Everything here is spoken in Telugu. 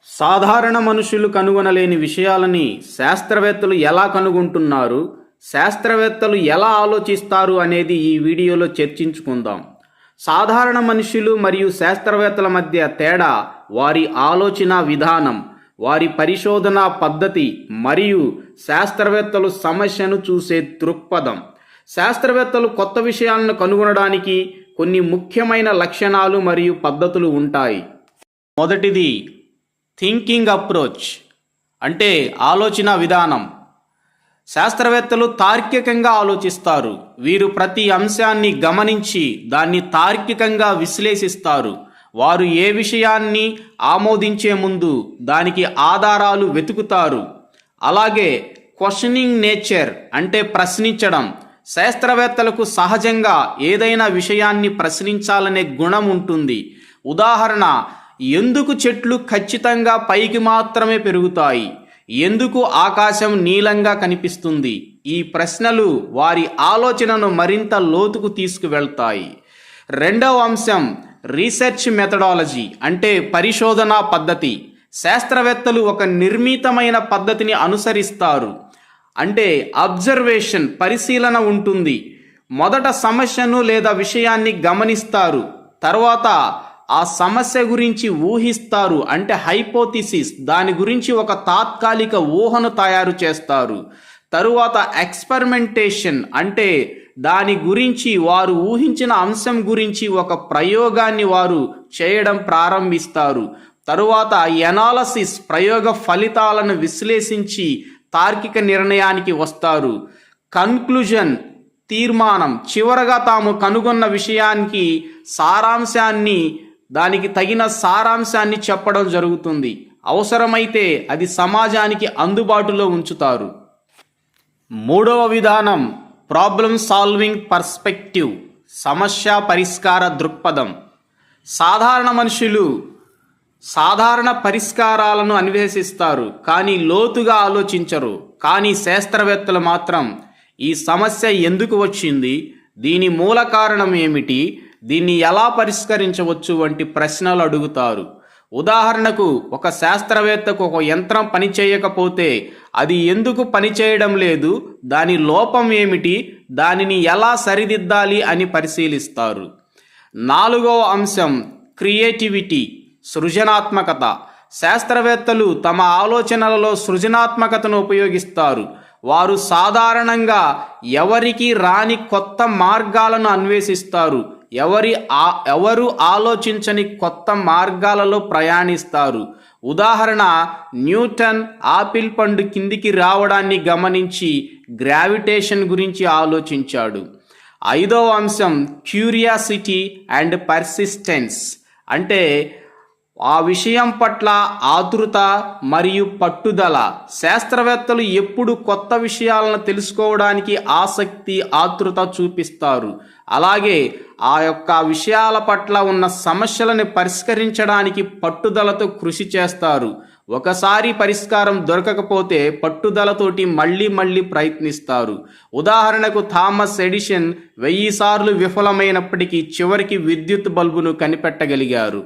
సాధారణ మనుషులు కనుగొనలేని విషయాలని శాస్త్రవేత్తలు ఎలా కనుగొంటున్నారు, శాస్త్రవేత్తలు ఎలా ఆలోచిస్తారు అనేది ఈ వీడియోలో చర్చించుకుందాం. సాధారణ మనుషులు మరియు శాస్త్రవేత్తల మధ్య తేడా వారి ఆలోచన విధానం, వారి పరిశోధనా పద్ధతి మరియు శాస్త్రవేత్తలు సమస్యను చూసే దృక్పథం. శాస్త్రవేత్తలు కొత్త విషయాలను కనుగొనడానికి కొన్ని ముఖ్యమైన లక్షణాలు మరియు పద్ధతులు ఉంటాయి. మొదటిది థింకింగ్ అప్రోచ్, అంటే ఆలోచన విధానం. శాస్త్రవేత్తలు తార్కికంగా ఆలోచిస్తారు. వీరు ప్రతి అంశాన్ని గమనించి దాన్ని తార్కికంగా విశ్లేషిస్తారు. వారు ఏ విషయాన్ని ఆమోదించే ముందు దానికి ఆధారాలు వెతుకుతారు. అలాగే క్వశ్చనింగ్ నేచర్, అంటే ప్రశ్నించడం. శాస్త్రవేత్తలకు సహజంగా ఏదైనా విషయాన్ని ప్రశ్నించాలనే గుణం ఉంటుంది. ఉదాహరణ, ఎందుకు చెట్లు ఖచ్చితంగా పైకి మాత్రమే పెరుగుతాయి? ఎందుకు ఆకాశం నీలంగా కనిపిస్తుంది? ఈ ప్రశ్నలు వారి ఆలోచనను మరింత లోతుకు తీసుకువెళ్తాయి. రెండవ అంశం రీసెర్చ్ మెథడాలజీ, అంటే పరిశోధనా పద్ధతి. శాస్త్రవేత్తలు ఒక నిర్మితమైన పద్ధతిని అనుసరిస్తారు. అంటే అబ్జర్వేషన్, పరిశీలన ఉంటుంది. మొదట సమస్యను లేదా విషయాన్ని గమనిస్తారు. తర్వాత ఆ సమస్య గురించి ఊహిస్తారు, అంటే హైపోథిసిస్, దాని గురించి ఒక తాత్కాలిక ఊహను తయారు చేస్తారు. తరువాత ఎక్స్పెరిమెంటేషన్, అంటే దాని గురించి వారు ఊహించిన అంశం గురించి ఒక ప్రయోగాన్ని వారు చేయడం ప్రారంభిస్తారు. తరువాత ఎనాలసిస్, ప్రయోగ ఫలితాలను విశ్లేషించి తార్కిక నిర్ణయానికి వస్తారు. కన్క్లూజన్, తీర్మానం, చివరగా తాము కనుగొన్న విషయానికి సారాంశాన్ని, దానికి తగిన సారాంశాన్ని చెప్పడం జరుగుతుంది. అవసరమైతే అది సమాజానికి అందుబాటులో ఉంచుతారు. మూడవ విధానం ప్రాబ్లమ్ సాల్వింగ్ పర్స్పెక్టివ్, సమస్య పరిష్కార దృక్పథం. సాధారణ మనుషులు సాధారణ పరిష్కారాలను అన్వేషిస్తారు, కానీ లోతుగా ఆలోచించరు. కానీ శాస్త్రవేత్తలు మాత్రం ఈ సమస్య ఎందుకు వచ్చింది, దీని మూల కారణం ఏమిటి, దీన్ని ఎలా పరిష్కరించవచ్చు వంటి ప్రశ్నలు అడుగుతారు. ఉదాహరణకు, ఒక శాస్త్రవేత్తకు ఒక యంత్రం పనిచేయకపోతే అది ఎందుకు పనిచేయడం లేదు, దాని లోపం ఏమిటి, దానిని ఎలా సరిదిద్దాలి అని పరిశీలిస్తారు. నాలుగవ అంశం క్రియేటివిటీ, సృజనాత్మకత. శాస్త్రవేత్తలు తమ ఆలోచనలలో సృజనాత్మకతను ఉపయోగిస్తారు. వారు సాధారణంగా ఎవరికి రాని కొత్త మార్గాలను అన్వేషిస్తారు. ఎవరు ఆలోచించని కొత్త మార్గాలలో ప్రయాణిస్తారు. ఉదాహరణ, న్యూటన్ ఆపిల్ పండు కిందికి రావడాన్ని గమనించి గ్రావిటేషన్ గురించి ఆలోచించాడు. ఐదవ అంశం క్యూరియాసిటీ అండ్ పర్సిస్టెన్స్, అంటే ఆ విషయం పట్ల ఆతృత మరియు పట్టుదల. శాస్త్రవేత్తలు ఎప్పుడు కొత్త విషయాలను తెలుసుకోవడానికి ఆసక్తి, ఆతృత చూపిస్తారు. అలాగే ఆ యొక్క విషయాల పట్ల ఉన్న సమస్యలను పరిష్కరించడానికి పట్టుదలతో కృషి చేస్తారు. ఒకసారి పరిష్కారం దొరకకపోతే పట్టుదలతోటి మళ్ళీ ప్రయత్నిస్తారు. ఉదాహరణకు, థామస్ ఎడిసన్ 1000 సార్లు విఫలమైనప్పటికీ చివరికి విద్యుత్ బల్బును కనిపెట్టగలిగారు.